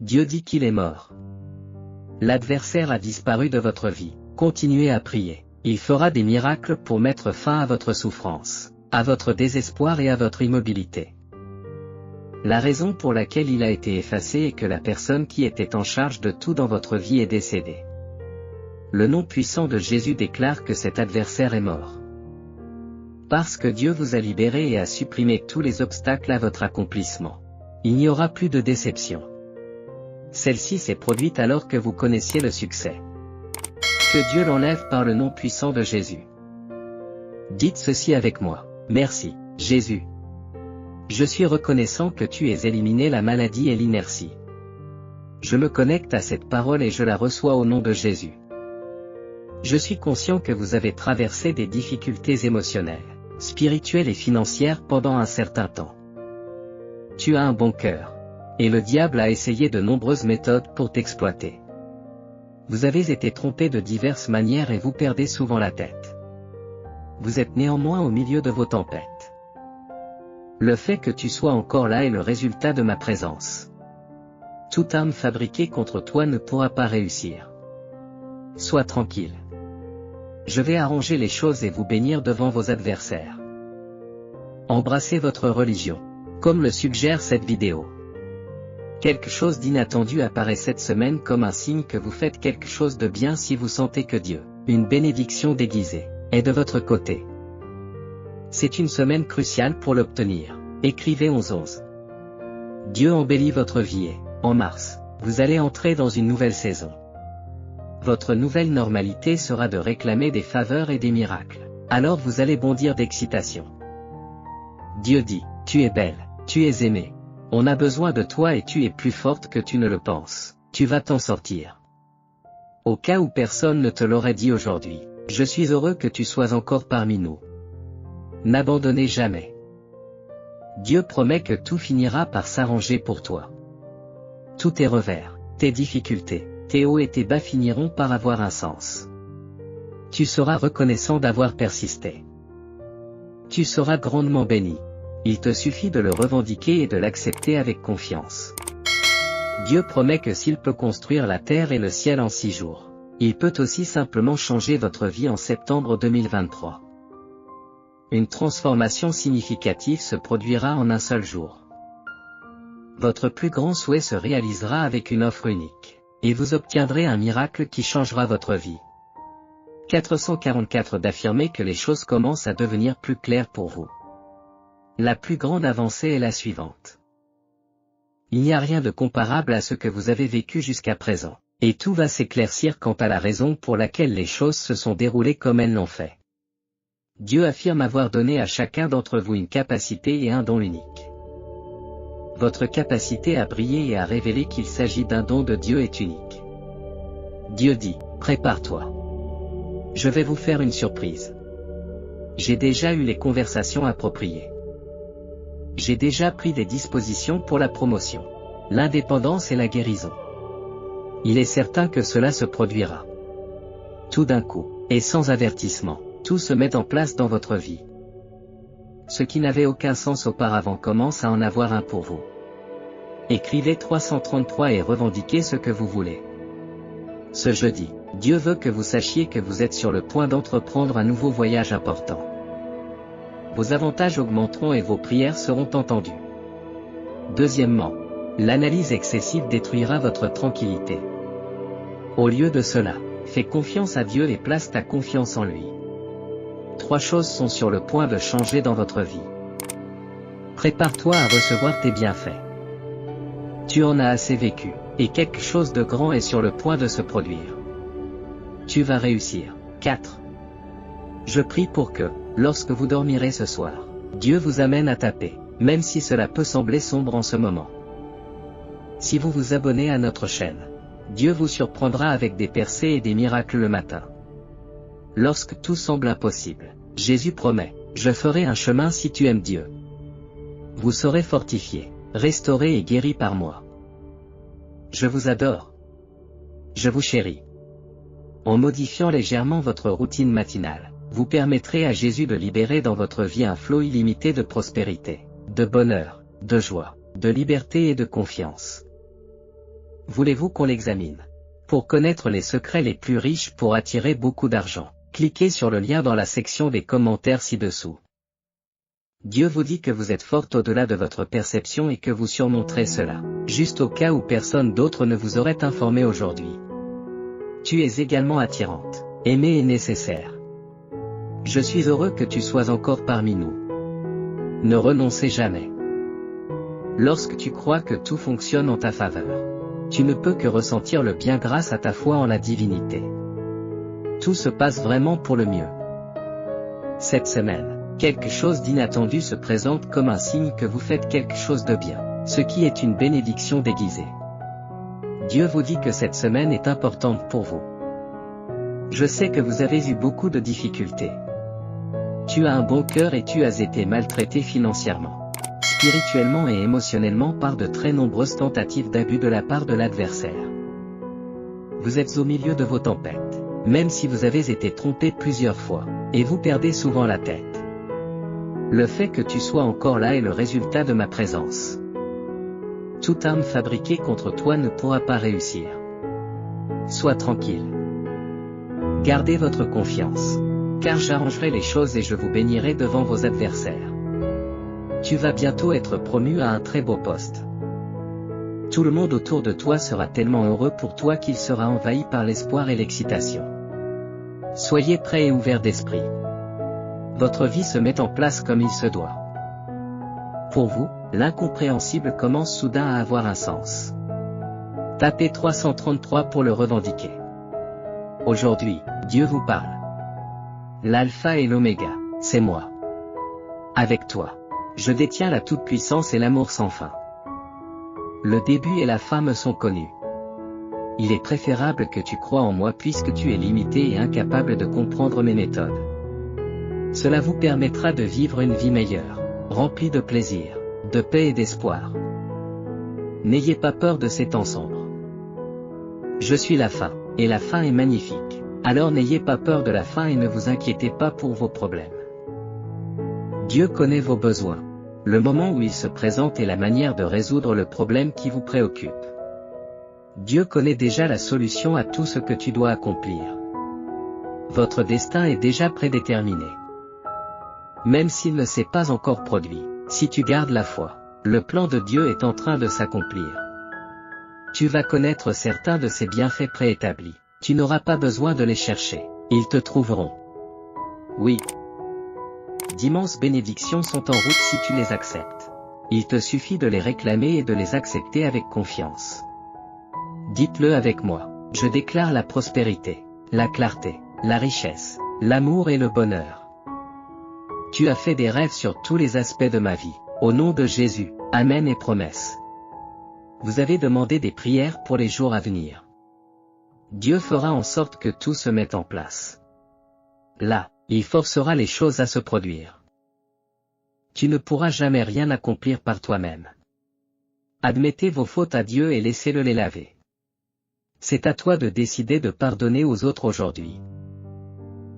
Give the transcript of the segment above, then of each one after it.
Dieu dit qu'il est mort. L'adversaire a disparu de votre vie. Continuez à prier. Il fera des miracles pour mettre fin à votre souffrance, à votre désespoir et à votre immobilité. La raison pour laquelle il a été effacé est que la personne qui était en charge de tout dans votre vie est décédée. Le nom puissant de Jésus déclare que cet adversaire est mort. Parce que Dieu vous a libéré et a supprimé tous les obstacles à votre accomplissement. Il n'y aura plus de déception. Celle-ci s'est produite alors que vous connaissiez le succès. Que Dieu l'enlève par le nom puissant de Jésus. Dites ceci avec moi. Merci, Jésus. Je suis reconnaissant que tu aies éliminé la maladie et l'inertie. Je me connecte à cette parole et je la reçois au nom de Jésus. Je suis conscient que vous avez traversé des difficultés émotionnelles, spirituelles et financières pendant un certain temps. Tu as un bon cœur. Et le diable a essayé de nombreuses méthodes pour t'exploiter. Vous avez été trompé de diverses manières et vous perdez souvent la tête. Vous êtes néanmoins au milieu de vos tempêtes. Le fait que tu sois encore là est le résultat de ma présence. Toute arme fabriquée contre toi ne pourra pas réussir. Sois tranquille. Je vais arranger les choses et vous bénir devant vos adversaires. Embrassez votre religion, comme le suggère cette vidéo. Quelque chose d'inattendu apparaît cette semaine comme un signe que vous faites quelque chose de bien si vous sentez que Dieu, une bénédiction déguisée, est de votre côté. C'est une semaine cruciale pour l'obtenir. Écrivez 11-11. Dieu embellit votre vie et, en mars, vous allez entrer dans une nouvelle saison. Votre nouvelle normalité sera de réclamer des faveurs et des miracles. Alors vous allez bondir d'excitation. Dieu dit, tu es belle, tu es aimée. On a besoin de toi et tu es plus forte que tu ne le penses. Tu vas t'en sortir. Au cas où personne ne te l'aurait dit aujourd'hui, je suis heureux que tu sois encore parmi nous. N'abandonnez jamais. Dieu promet que tout finira par s'arranger pour toi. Tous tes revers, tes difficultés, tes hauts et tes bas finiront par avoir un sens. Tu seras reconnaissant d'avoir persisté. Tu seras grandement béni. Il te suffit de le revendiquer et de l'accepter avec confiance. Dieu promet que s'il peut construire la terre et le ciel en 6 jours, il peut aussi simplement changer votre vie en septembre 2023. Une transformation significative se produira en un seul jour. Votre plus grand souhait se réalisera avec une offre unique, et vous obtiendrez un miracle qui changera votre vie. 444 d'affirmer que les choses commencent à devenir plus claires pour vous. La plus grande avancée est la suivante. Il n'y a rien de comparable à ce que vous avez vécu jusqu'à présent, et tout va s'éclaircir quant à la raison pour laquelle les choses se sont déroulées comme elles l'ont fait. Dieu affirme avoir donné à chacun d'entre vous une capacité et un don unique. Votre capacité à briller et à révéler qu'il s'agit d'un don de Dieu est unique. Dieu dit, prépare-toi. Je vais vous faire une surprise. J'ai déjà eu les conversations appropriées. J'ai déjà pris des dispositions pour la promotion, l'indépendance et la guérison. Il est certain que cela se produira. Tout d'un coup, et sans avertissement, tout se met en place dans votre vie. Ce qui n'avait aucun sens auparavant commence à en avoir un pour vous. Écrivez 333 et revendiquez ce que vous voulez. Ce jeudi, Dieu veut que vous sachiez que vous êtes sur le point d'entreprendre un nouveau voyage important. Vos avantages augmenteront et vos prières seront entendues. Deuxièmement, l'analyse excessive détruira votre tranquillité. Au lieu de cela, fais confiance à Dieu et place ta confiance en lui. 3 choses sont sur le point de changer dans votre vie. Prépare-toi à recevoir tes bienfaits. Tu en as assez vécu, et quelque chose de grand est sur le point de se produire. Tu vas réussir. 4. Je prie pour que, lorsque vous dormirez ce soir, Dieu vous amène à taper, même si cela peut sembler sombre en ce moment. Si vous vous abonnez à notre chaîne, Dieu vous surprendra avec des percées et des miracles le matin. Lorsque tout semble impossible, Jésus promet, je ferai un chemin si tu aimes Dieu. Vous serez fortifiés, restaurés et guéris par moi. Je vous adore. Je vous chéris. En modifiant légèrement votre routine matinale, vous permettrez à Jésus de libérer dans votre vie un flot illimité de prospérité, de bonheur, de joie, de liberté et de confiance. Voulez-vous qu'on l'examine? Pour connaître les secrets les plus riches pour attirer beaucoup d'argent, cliquez sur le lien dans la section des commentaires ci-dessous. Dieu vous dit que vous êtes fort au-delà de votre perception et que vous surmonterez cela, juste au cas où personne d'autre ne vous aurait informé aujourd'hui. Tu es également attirante, aimée et nécessaire. Je suis heureux que tu sois encore parmi nous. Ne renoncez jamais. Lorsque tu crois que tout fonctionne en ta faveur, tu ne peux que ressentir le bien grâce à ta foi en la divinité. Tout se passe vraiment pour le mieux. Cette semaine, quelque chose d'inattendu se présente comme un signe que vous faites quelque chose de bien, ce qui est une bénédiction déguisée. Dieu vous dit que cette semaine est importante pour vous. Je sais que vous avez eu beaucoup de difficultés. Tu as un bon cœur et tu as été maltraité financièrement, spirituellement et émotionnellement par de très nombreuses tentatives d'abus de la part de l'adversaire. Vous êtes au milieu de vos tempêtes, même si vous avez été trompé plusieurs fois, et vous perdez souvent la tête. Le fait que tu sois encore là est le résultat de ma présence. Toute arme fabriquée contre toi ne pourra pas réussir. Sois tranquille. Gardez votre confiance, car j'arrangerai les choses et je vous bénirai devant vos adversaires. Tu vas bientôt être promu à un très beau poste. Tout le monde autour de toi sera tellement heureux pour toi qu'il sera envahi par l'espoir et l'excitation. Soyez prêts et ouverts d'esprit. Votre vie se met en place comme il se doit. Pour vous, l'incompréhensible commence soudain à avoir un sens. Tapez 333 pour le revendiquer. Aujourd'hui, Dieu vous parle. L'alpha et l'oméga, c'est moi. Avec toi, je détiens la toute-puissance et l'amour sans fin. Le début et la fin me sont connus. Il est préférable que tu crois en moi puisque tu es limité et incapable de comprendre mes méthodes. Cela vous permettra de vivre une vie meilleure, remplie de plaisir, de paix et d'espoir. N'ayez pas peur de ces temps sombres. Je suis la fin, et la fin est magnifique. Alors n'ayez pas peur de la fin et ne vous inquiétez pas pour vos problèmes. Dieu connaît vos besoins, le moment où il se présente et la manière de résoudre le problème qui vous préoccupe. Dieu connaît déjà la solution à tout ce que tu dois accomplir. Votre destin est déjà prédéterminé. Même s'il ne s'est pas encore produit, si tu gardes la foi, le plan de Dieu est en train de s'accomplir. Tu vas connaître certains de ses bienfaits préétablis. Tu n'auras pas besoin de les chercher, ils te trouveront. Oui. D'immenses bénédictions sont en route si tu les acceptes. Il te suffit de les réclamer et de les accepter avec confiance. Dites-le avec moi, je déclare la prospérité, la clarté, la richesse, l'amour et le bonheur. Tu as fait des rêves sur tous les aspects de ma vie, au nom de Jésus, Amen et promesses. Vous avez demandé des prières pour les jours à venir. Dieu fera en sorte que tout se mette en place. Là, il forcera les choses à se produire. Tu ne pourras jamais rien accomplir par toi-même. Admettez vos fautes à Dieu et laissez-le les laver. C'est à toi de décider de pardonner aux autres aujourd'hui.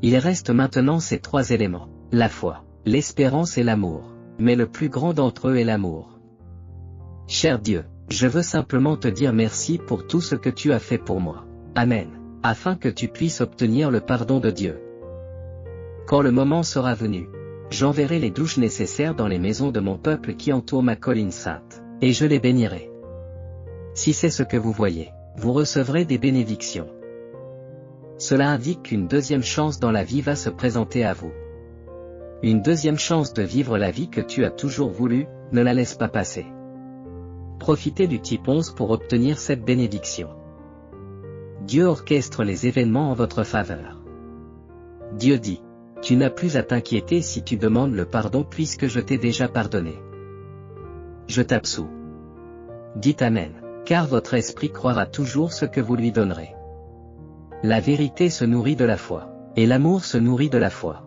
Il reste maintenant ces trois éléments, la foi, l'espérance et l'amour, mais le plus grand d'entre eux est l'amour. Cher Dieu, je veux simplement te dire merci pour tout ce que tu as fait pour moi. Amen, afin que tu puisses obtenir le pardon de Dieu. Quand le moment sera venu, j'enverrai les douches nécessaires dans les maisons de mon peuple qui entourent ma colline sainte, et je les bénirai. Si c'est ce que vous voyez, vous recevrez des bénédictions. Cela indique qu'une deuxième chance dans la vie va se présenter à vous. Une deuxième chance de vivre la vie que tu as toujours voulu, ne la laisse pas passer. Profitez du type 11 pour obtenir cette bénédiction. Dieu orchestre les événements en votre faveur. Dieu dit, tu n'as plus à t'inquiéter si tu demandes le pardon puisque je t'ai déjà pardonné. Je t'absous. Dites Amen, car votre esprit croira toujours ce que vous lui donnerez. La vérité se nourrit de la foi, et l'amour se nourrit de la foi.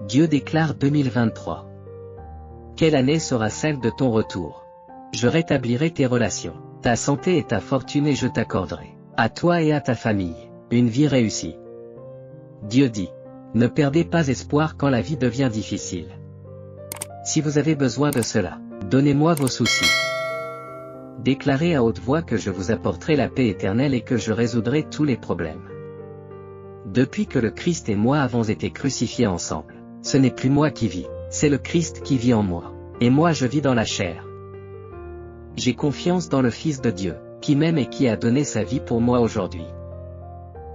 Dieu déclare 2023. Quelle année sera celle de ton retour? Je rétablirai tes relations, ta santé et ta fortune et je t'accorderai, à toi et à ta famille, une vie réussie. Dieu dit, ne perdez pas espoir quand la vie devient difficile. Si vous avez besoin de cela, donnez-moi vos soucis. Déclarez à haute voix que je vous apporterai la paix éternelle et que je résoudrai tous les problèmes. Depuis que le Christ et moi avons été crucifiés ensemble, ce n'est plus moi qui vis, c'est le Christ qui vit en moi. Et moi je vis dans la chair. J'ai confiance dans le Fils de Dieu, qui m'aime et qui a donné sa vie pour moi aujourd'hui.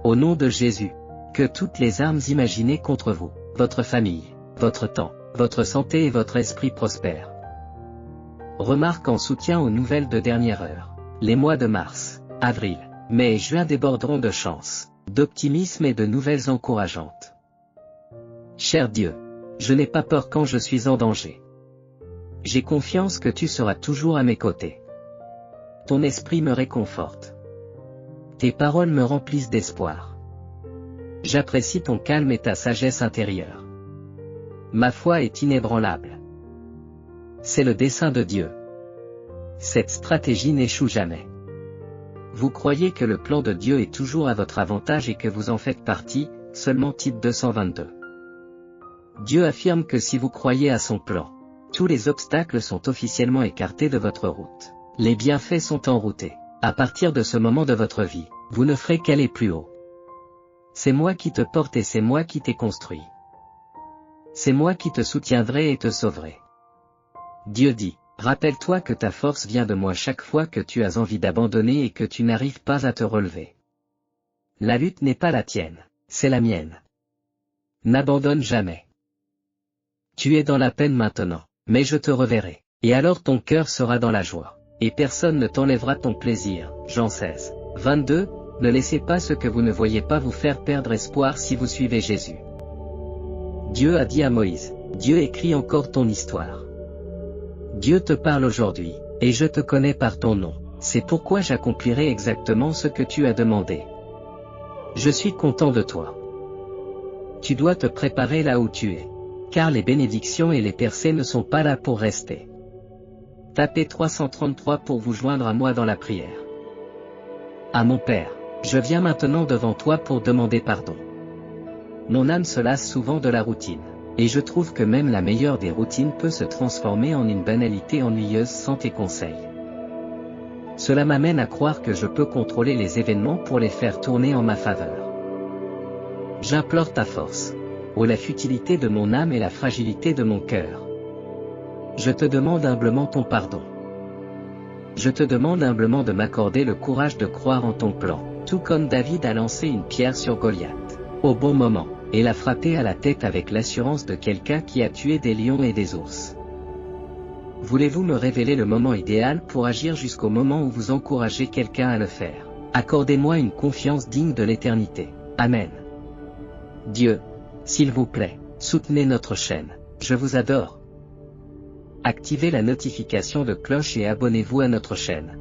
Au nom de Jésus, que toutes les armes imaginées contre vous, votre famille, votre temps, votre santé et votre esprit prospèrent. Remarque en soutien aux nouvelles de dernière heure. Les mois de mars, avril, mai et juin déborderont de chance, d'optimisme et de nouvelles encourageantes. Cher Dieu, je n'ai pas peur quand je suis en danger. J'ai confiance que tu seras toujours à mes côtés. Ton esprit me réconforte. Tes paroles me remplissent d'espoir. J'apprécie ton calme et ta sagesse intérieure. Ma foi est inébranlable. C'est le dessein de Dieu. Cette stratégie n'échoue jamais. Vous croyez que le plan de Dieu est toujours à votre avantage et que vous en faites partie, seulement Tite 2:22. Dieu affirme que si vous croyez à son plan, tous les obstacles sont officiellement écartés de votre route. Les bienfaits sont enroutés. À partir de ce moment de votre vie, vous ne ferez qu'aller plus haut. C'est moi qui te porte et c'est moi qui t'ai construit. C'est moi qui te soutiendrai et te sauverai. Dieu dit, rappelle-toi que ta force vient de moi chaque fois que tu as envie d'abandonner et que tu n'arrives pas à te relever. La lutte n'est pas la tienne, c'est la mienne. N'abandonne jamais. Tu es dans la peine maintenant, mais je te reverrai, et alors ton cœur sera dans la joie, et personne ne t'enlèvera ton plaisir. Jean 16:22, ne laissez pas ce que vous ne voyez pas vous faire perdre espoir si vous suivez Jésus. Dieu a dit à Moïse, Dieu écrit encore ton histoire. Dieu te parle aujourd'hui, et je te connais par ton nom, c'est pourquoi j'accomplirai exactement ce que tu as demandé. Je suis content de toi. Tu dois te préparer là où tu es, car les bénédictions et les percées ne sont pas là pour rester. Tapez 333 pour vous joindre à moi dans la prière. À mon Père, je viens maintenant devant toi pour demander pardon. Mon âme se lasse souvent de la routine. Et je trouve que même la meilleure des routines peut se transformer en une banalité ennuyeuse sans tes conseils. Cela m'amène à croire que je peux contrôler les événements pour les faire tourner en ma faveur. J'implore ta force. Ô la futilité de mon âme et la fragilité de mon cœur. Je te demande humblement ton pardon. Je te demande humblement de m'accorder le courage de croire en ton plan, tout comme David a lancé une pierre sur Goliath, au bon moment, et l'a frappé à la tête avec l'assurance de quelqu'un qui a tué des lions et des ours. Voulez-vous me révéler le moment idéal pour agir jusqu'au moment où vous encouragez quelqu'un à le faire? Accordez-moi une confiance digne de l'éternité. Amen. Dieu, s'il vous plaît, soutenez notre chaîne. Je vous adore. Activez la notification de cloche et abonnez-vous à notre chaîne.